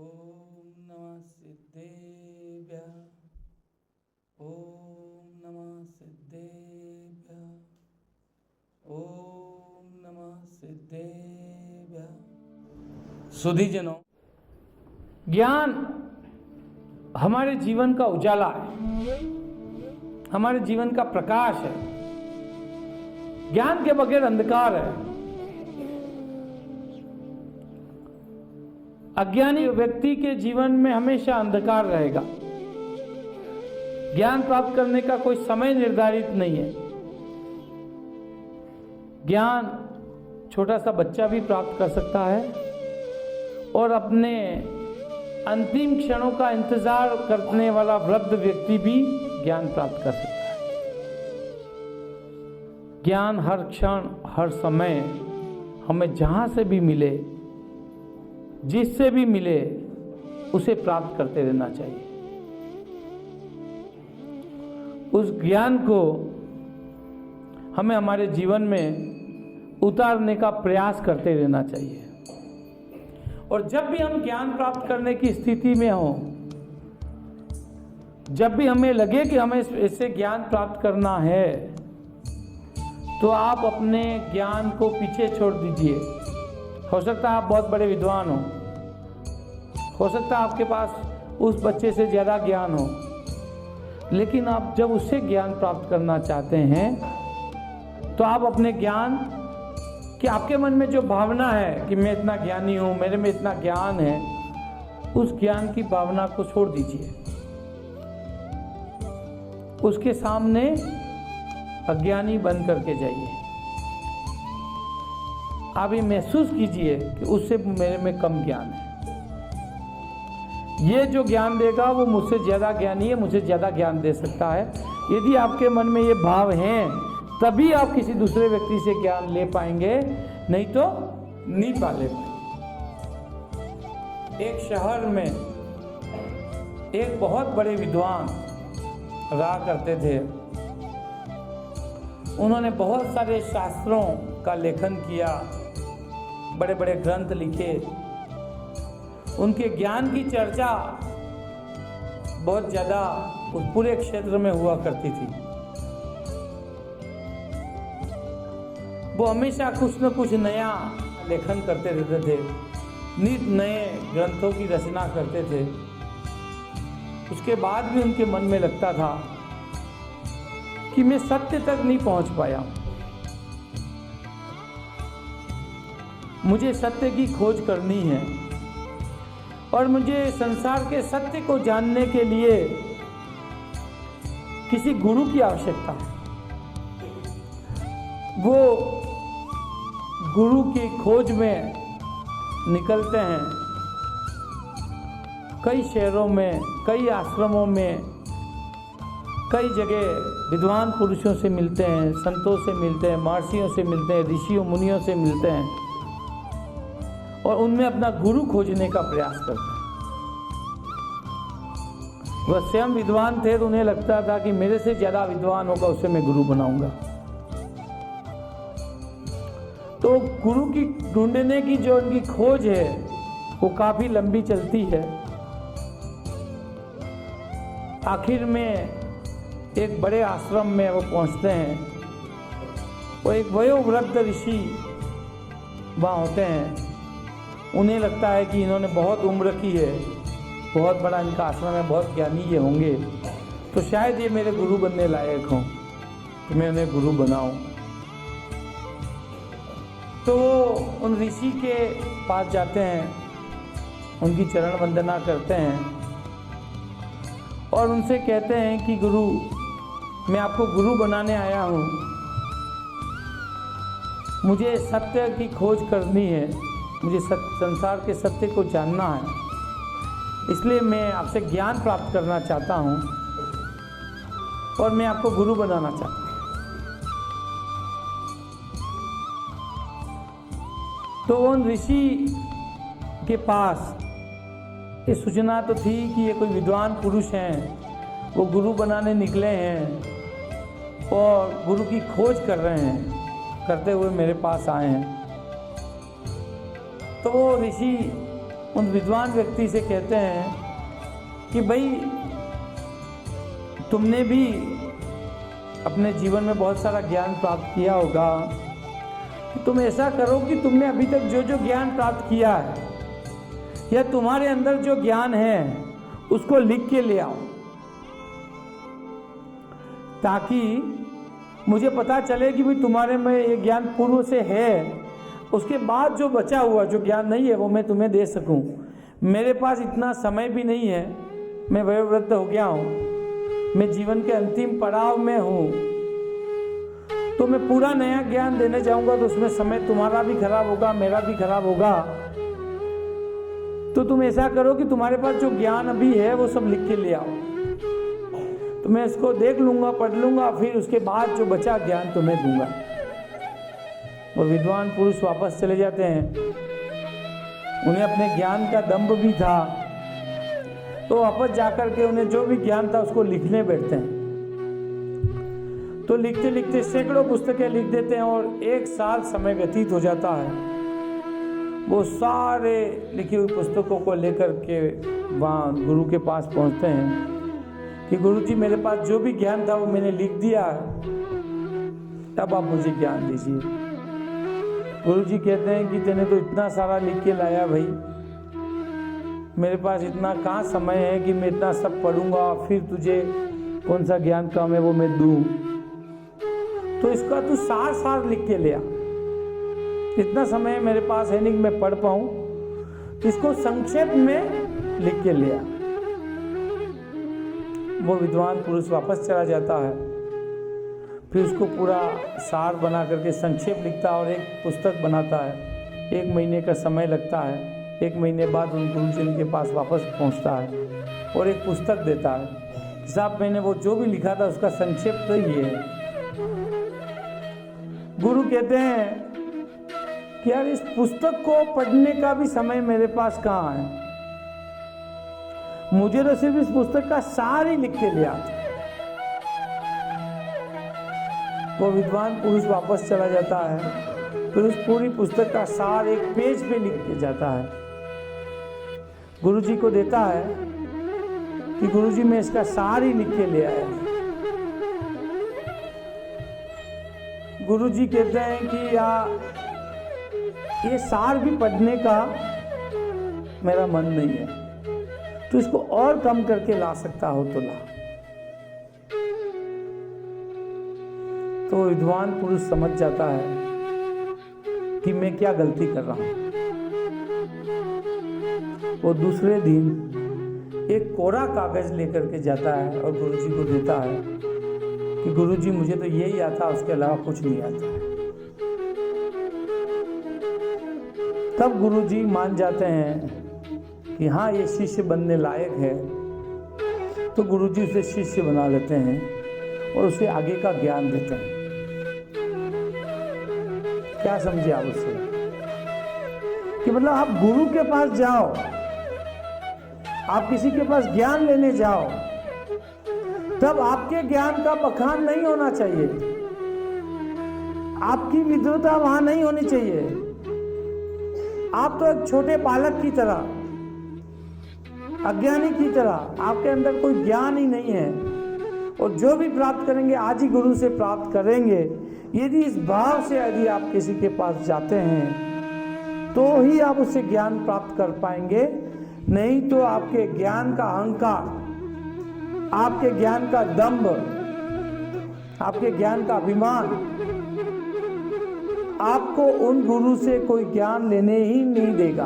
ओम नमः सिद्धेभ्यः। ओम नमः सिद्धेभ्यः। ओम नमः सिद्धेभ्यः। सुधीजनों, ज्ञान हमारे जीवन का उजाला है, हमारे जीवन का प्रकाश है। ज्ञान के बगैर अंधकार है। अज्ञानी व्यक्ति के जीवन में हमेशा अंधकार रहेगा। ज्ञान प्राप्त करने का कोई समय निर्धारित नहीं है। ज्ञान छोटा सा बच्चा भी प्राप्त कर सकता है और अपने अंतिम क्षणों का इंतजार करने वाला वृद्ध व्यक्ति भी ज्ञान प्राप्त कर सकता है। ज्ञान हर क्षण हर समय हमें जहां से भी मिले, जिससे भी मिले, उसे प्राप्त करते रहना चाहिए। उस ज्ञान को हमें हमारे जीवन में उतारने का प्रयास करते रहना चाहिए। और जब भी हम ज्ञान प्राप्त करने की स्थिति में हों, जब भी हमें लगे कि हमें इससे ज्ञान प्राप्त करना है, तो आप अपने ज्ञान को पीछे छोड़ दीजिए। हो सकता है आप बहुत बड़े विद्वान हो सकता है आपके पास उस बच्चे से ज़्यादा ज्ञान हो, लेकिन आप जब उससे ज्ञान प्राप्त करना चाहते हैं, तो आप अपने ज्ञान कि आपके मन में जो भावना है कि मैं इतना ज्ञानी हूँ, मेरे में इतना ज्ञान है, उस ज्ञान की भावना को छोड़ दीजिए। उसके सामने अज्ञानी बन करके जाइए। आप ये महसूस कीजिए कि उससे मेरे में कम ज्ञान है। ये जो ज्ञान देगा वो मुझसे ज़्यादा ज्ञानी है, मुझे ज़्यादा ज्ञान दे सकता है। यदि आपके मन में ये भाव हैं, तभी आप किसी दूसरे व्यक्ति से ज्ञान ले पाएंगे, नहीं तो नहीं पा ले पाएंगे। एक शहर में एक बहुत बड़े विद्वान रहा करते थे। उन्होंने बहुत सारे शास्त्रों का लेखन किया, बड़े बड़े ग्रंथ लिखे। उनके ज्ञान की चर्चा बहुत ज़्यादा उस पूरे क्षेत्र में हुआ करती थी। वो हमेशा कुछ न कुछ नया लेखन करते रहते थे, नित नए ग्रंथों की रचना करते थे। उसके बाद भी उनके मन में लगता था कि मैं सत्य तक नहीं पहुंच पाया, मुझे सत्य की खोज करनी है और मुझे संसार के सत्य को जानने के लिए किसी गुरु की आवश्यकता है। वो गुरु की खोज में निकलते हैं। कई शहरों में, कई आश्रमों में, कई जगह विद्वान पुरुषों से मिलते हैं, संतों से मिलते हैं, महर्षियों से मिलते हैं, ऋषियों मुनियों से मिलते हैं और उनमें अपना गुरु खोजने का प्रयास करते हैं। वह स्वयं विद्वान थे तो उन्हें लगता था कि मेरे से ज़्यादा विद्वान होगा, उसे मैं गुरु बनाऊंगा। तो गुरु की ढूंढने की जो उनकी खोज है वो काफ़ी लंबी चलती है। आखिर में एक बड़े आश्रम में वो पहुंचते हैं। वो एक वयोवृद्ध ऋषि वहाँ होते हैं। उन्हें लगता है कि इन्होंने बहुत उम्र की है, बहुत बड़ा इनका आश्रम है, बहुत ज्ञानी ये होंगे, तो शायद ये मेरे गुरु बनने लायक हों, तो मैं उन्हें गुरु बनाऊं। तो उन ऋषि के पास जाते हैं, उनकी चरण वंदना करते हैं और उनसे कहते हैं कि गुरु, मैं आपको गुरु बनाने आया हूँ, मुझे सत्य की खोज करनी है, मुझे संसार के सत्य को जानना है, इसलिए मैं आपसे ज्ञान प्राप्त करना चाहता हूँ और मैं आपको गुरु बनाना चाहता हूँ। तो उन ऋषि के पास ये सूचना तो थी कि ये कोई विद्वान पुरुष हैं, वो गुरु बनाने निकले हैं और गुरु की खोज कर रहे हैं, करते हुए मेरे पास आए हैं। तो वो ऋषि उन विद्वान व्यक्ति से कहते हैं कि भाई तुमने भी अपने जीवन में बहुत सारा ज्ञान प्राप्त किया होगा, तो तुम ऐसा करो कि तुमने अभी तक जो जो ज्ञान प्राप्त किया है या तुम्हारे अंदर जो ज्ञान है उसको लिख के ले आओ, ताकि मुझे पता चले कि भाई तुम्हारे में ये ज्ञान पूर्व से है, उसके बाद जो बचा हुआ जो ज्ञान नहीं है वो मैं तुम्हें दे सकूं। मेरे पास इतना समय भी नहीं है, मैं वयोवृद्ध हो गया हूँ, मैं जीवन के अंतिम पड़ाव में हूँ, तो मैं पूरा नया ज्ञान देने जाऊंगा तो उसमें समय तुम्हारा भी खराब होगा, मेरा भी खराब होगा। तो तुम ऐसा करो कि तुम्हारे पास जो ज्ञान अभी है वो सब लिख के ले आओ, तो मैं इसको देख लूंगा, पढ़ लूंगा, फिर उसके बाद जो बचा ज्ञान तुम्हें दूंगा। वो विद्वान पुरुष वापस चले जाते हैं। उन्हें अपने ज्ञान का दंभ भी था, तो वापस जाकर के उन्हें जो भी ज्ञान था उसको लिखने बैठते हैं। तो लिखते लिखते सैकड़ों पुस्तकें लिख देते हैं और 1 साल समय व्यतीत हो जाता है। वो सारे लिखी हुई पुस्तकों को लेकर के वहाँ गुरु के पास पहुँचते हैं कि गुरु जी मेरे पास जो भी ज्ञान था वो मैंने लिख दिया है, अब आप मुझे ज्ञान दीजिए। गुरु जी कहते हैं कि तूने तो इतना सारा लिख के लाया भाई, मेरे पास इतना कहाँ समय है कि मैं इतना सब पढ़ूंगा, फिर तुझे कौन सा ज्ञान कम है वो मैं दूँ। तो इसका तू सार लिख के ले आ, इतना समय मेरे पास है नहीं कि मैं पढ़ पाऊँ, इसको संक्षेप में लिख के ले आ। वो विद्वान पुरुष वापस चला जाता है, फिर उसको पूरा सार बना करके संक्षेप लिखता है और एक पुस्तक बनाता है। 1 महीने का समय लगता है। 1 महीने बाद उन गुरुजन के पास वापस पहुंचता है और एक पुस्तक देता है। साहब मैंने वो जो भी लिखा था उसका संक्षेप तो ये है। गुरु कहते हैं कि यार इस पुस्तक को पढ़ने का भी समय मेरे पास कहाँ है, मुझे तो सिर्फ इस पुस्तक का सार ही लिख के लिया। वो विद्वान पुरुष वापस चला जाता है, फिर उस पूरी पुस्तक का सार एक पेज पे लिख के जाता है, गुरु जी को देता है कि गुरु जी मैं इसका सार ही लिख के ले आया। गुरु जी कहते हैं कि ये सार भी पढ़ने का मेरा मन नहीं है, तो इसको और कम करके ला सकता हो तो ला। तो विद्वान पुरुष समझ जाता है कि मैं क्या गलती कर रहा हूं। वो दूसरे दिन एक कोरा कागज लेकर के जाता है और गुरुजी को देता है कि गुरुजी मुझे तो यही आता, उसके अलावा कुछ नहीं आता। तब गुरुजी मान जाते हैं कि हाँ ये शिष्य बनने लायक है, तो गुरुजी उसे शिष्य बना लेते हैं और उसे आगे का ज्ञान देते हैं। क्या समझे आप उससे कि मतलब आप गुरु के पास जाओ, आप किसी के पास ज्ञान लेने जाओ, तब आपके ज्ञान का बखान नहीं होना चाहिए, आपकी विद्वता वहां नहीं होनी चाहिए। आप तो एक छोटे बालक की तरह, अज्ञानी की तरह, आपके अंदर कोई ज्ञान ही नहीं है, और जो भी प्राप्त करेंगे आज ही गुरु से प्राप्त करेंगे। यदि इस भाव से यदि आप किसी के पास जाते हैं तो ही आप उससे ज्ञान प्राप्त कर पाएंगे, नहीं तो आपके ज्ञान का अहंकार, आपके ज्ञान का दंभ, आपके ज्ञान का अभिमान आपको उन गुरु से कोई ज्ञान लेने ही नहीं देगा।